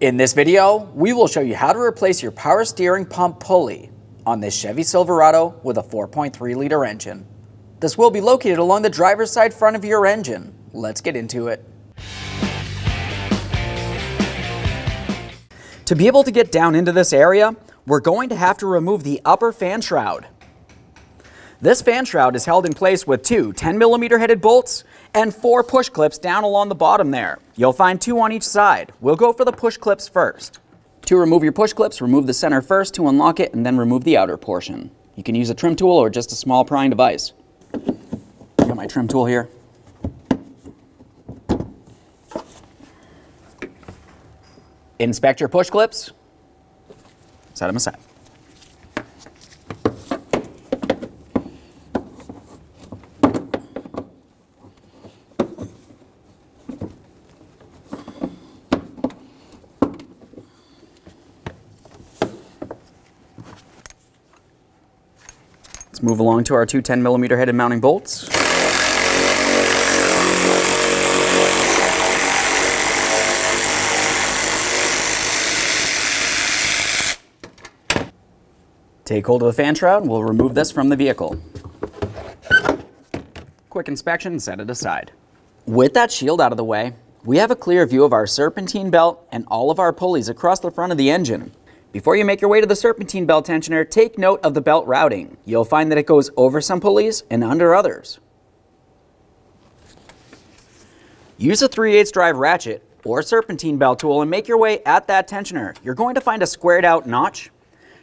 In this video, we will show you how to replace your power steering pump pulley on this Chevy Silverado with a 4.3-liter engine. This will be located along the driver's side front of your engine. Let's get into it. To be able to get down into this area, we're going to have to remove the upper fan shroud. This fan shroud is held in place with two 10mm headed bolts and 4 push clips down along the bottom there. You'll find 2 on each side. We'll go for the push clips first. To remove your push clips, remove the center first to unlock it and then remove the outer portion. You can use a trim tool or just a small prying device. I got my trim tool here. Inspect your push clips. Set them aside. Let's move along to our two 10mm headed mounting bolts. Take hold of the fan shroud and we'll remove this from the vehicle. Quick inspection and set it aside. With that shield out of the way, we have a clear view of our serpentine belt and all of our pulleys across the front of the engine. Before you make your way to the serpentine belt tensioner, take note of the belt routing. You'll find that it goes over some pulleys and under others. Use a 3/8 drive ratchet or serpentine belt tool and make your way at that tensioner. You're going to find a squared out notch.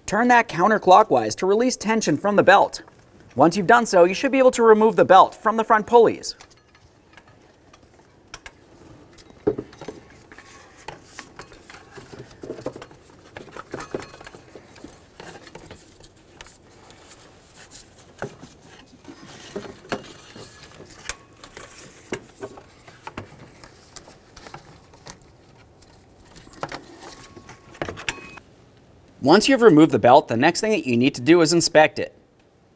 Turn that counterclockwise to release tension from the belt. Once you've done so, you should be able to remove the belt from the front pulleys. Once you've removed the belt, the next thing that you need to do is inspect it.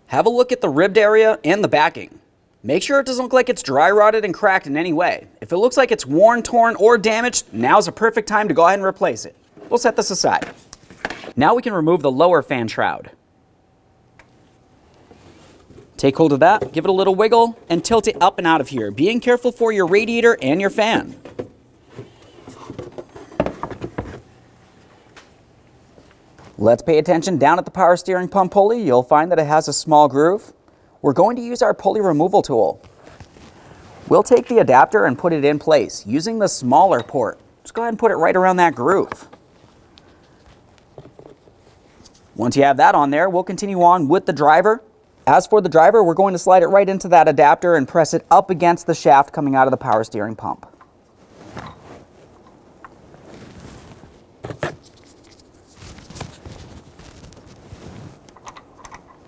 Have a look at the ribbed area and the backing. Make sure it doesn't look like it's dry rotted and cracked in any way. If it looks like it's worn, torn, or damaged, now's a perfect time to go ahead and replace it. We'll set this aside. Now we can remove the lower fan shroud. Take hold of that, give it a little wiggle, and tilt it up and out of here, being careful for your radiator and your fan. Let's pay attention down at the power steering pump pulley. You'll find that it has a small groove. We're going to use our pulley removal tool. We'll take the adapter and put it in place using the smaller port. Just go ahead and put it right around that groove. Once you have that on there, we'll continue on with the driver. As for the driver, we're going to slide it right into that adapter and press it up against the shaft coming out of the power steering pump.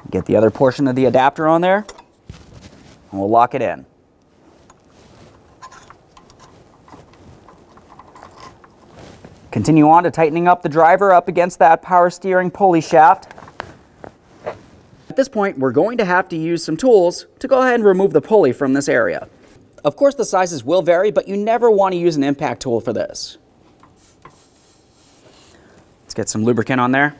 Get the other portion of the adapter on there, and we'll lock it in. Continue on to tightening up the driver up against that power steering pulley shaft. At this point, we're going to have to use some tools to go ahead and remove the pulley from this area. Of course, the sizes will vary, but you never want to use an impact tool for this. Let's get some lubricant on there.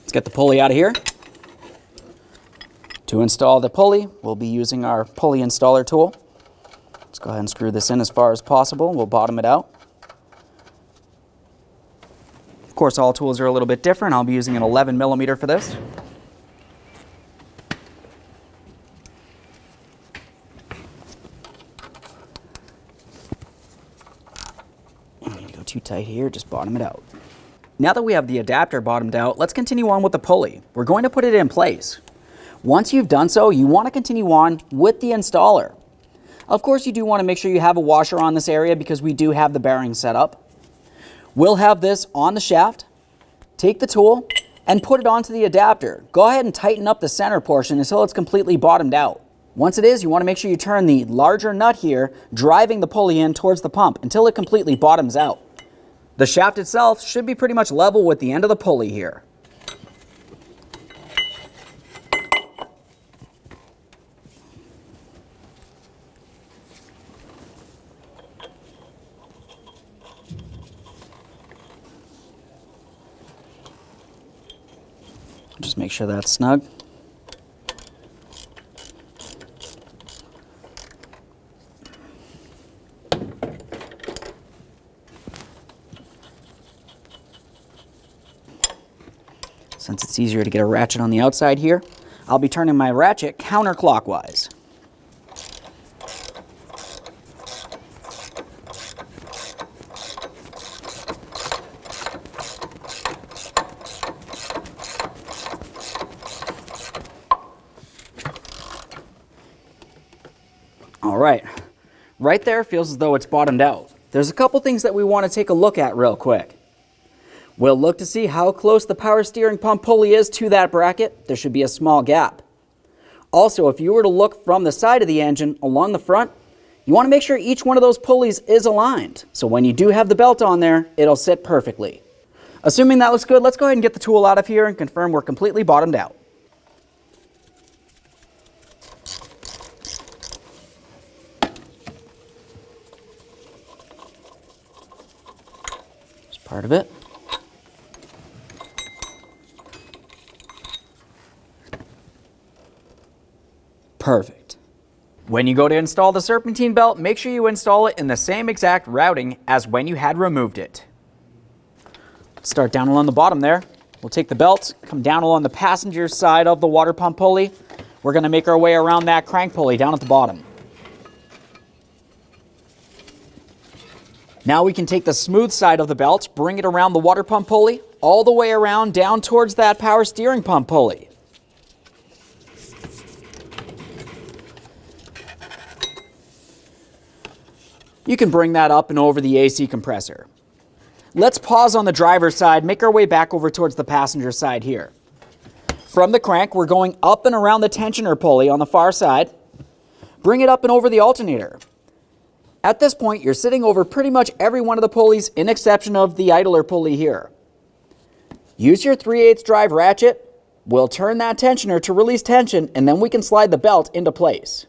Let's get the pulley out of here. To install the pulley, we'll be using our pulley installer tool. Let's go ahead and screw this in as far as possible. We'll bottom it out. Of course, all tools are a little bit different. I'll be using an 11mm for this. Go too tight here, just bottom it out. Now that we have the adapter bottomed out, let's continue on with the pulley. We're going to put it in place. Once you've done so, you want to continue on with the installer. Of course, you do want to make sure you have a washer on this area because we do have the bearing set up. We'll have this on the shaft. Take the tool and put it onto the adapter. Go ahead and tighten up the center portion until it's completely bottomed out. Once it is, you want to make sure you turn the larger nut here, driving the pulley in towards the pump until it completely bottoms out. The shaft itself should be pretty much level with the end of the pulley here. Just make sure that's snug. Since it's easier to get a ratchet on the outside here, I'll be turning my ratchet counterclockwise. All right there feels as though it's bottomed out. There's a couple things that we want to take a look at real quick. We'll look to see how close the power steering pump pulley is to that bracket. There should be a small gap. Also, if you were to look from the side of the engine along the front, you want to make sure each one of those pulleys is aligned. So when you do have the belt on there, it'll sit perfectly. Assuming that looks good, let's go ahead and get the tool out of here and confirm we're completely bottomed out. That's part of it. Perfect. When you go to install the serpentine belt, make sure you install it in the same exact routing as when you had removed it. Start down along the bottom there. We'll take the belt, come down along the passenger side of the water pump pulley. We're going to make our way around that crank pulley down at the bottom. Now we can take the smooth side of the belt, bring it around the water pump pulley, all the way around down towards that power steering pump pulley. You can bring that up and over the AC compressor. Let's pause on the driver's side, make our way back over towards the passenger side here. From the crank, we're going up and around the tensioner pulley on the far side. Bring it up and over the alternator. At this point, you're sitting over pretty much every one of the pulleys, in exception of the idler pulley here. Use your 3/8 drive ratchet. We'll turn that tensioner to release tension, and then we can slide the belt into place.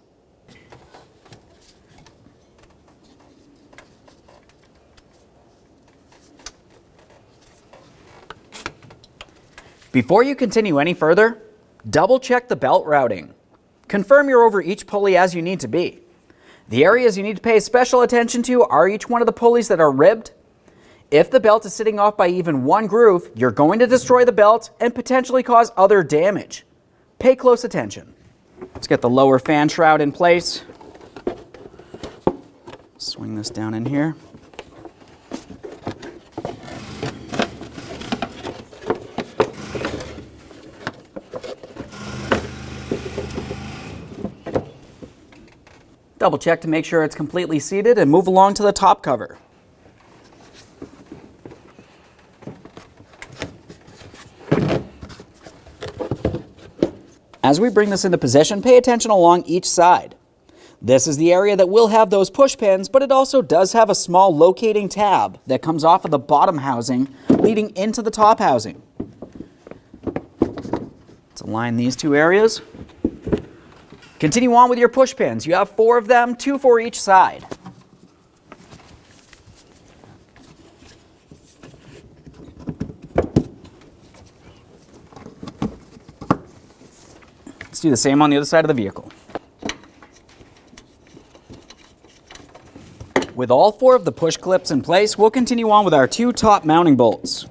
Before you continue any further, double check the belt routing. Confirm you're over each pulley as you need to be. The areas you need to pay special attention to are each one of the pulleys that are ribbed. If the belt is sitting off by even one groove, you're going to destroy the belt and potentially cause other damage. Pay close attention. Let's get the lower fan shroud in place. Swing this down in here. Double check to make sure it's completely seated and move along to the top cover. As we bring this into position, pay attention along each side. This is the area that will have those push pins, but it also does have a small locating tab that comes off of the bottom housing leading into the top housing. Let's align these two areas. Continue on with your push pins. You have 4 of them, 2 for each side. Let's do the same on the other side of the vehicle. With all 4 of the push clips in place, we'll continue on with our 2 top mounting bolts.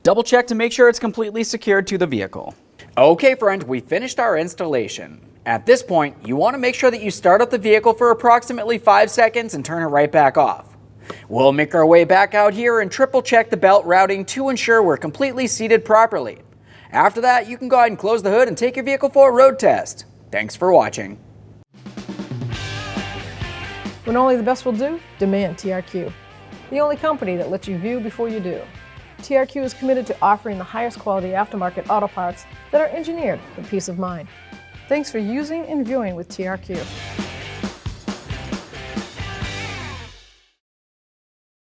Double check to make sure it's completely secured to the vehicle. Okay friend, we finished our installation. At this point, you want to make sure that you start up the vehicle for approximately 5 seconds and turn it right back off. We'll make our way back out here and triple check the belt routing to ensure we're completely seated properly. After that, you can go ahead and close the hood and take your vehicle for a road test. Thanks for watching. When only the best will do, demand TRQ. The only company that lets you view before you do. TRQ is committed to offering the highest quality aftermarket auto parts that are engineered for peace of mind. Thanks for using and viewing with TRQ.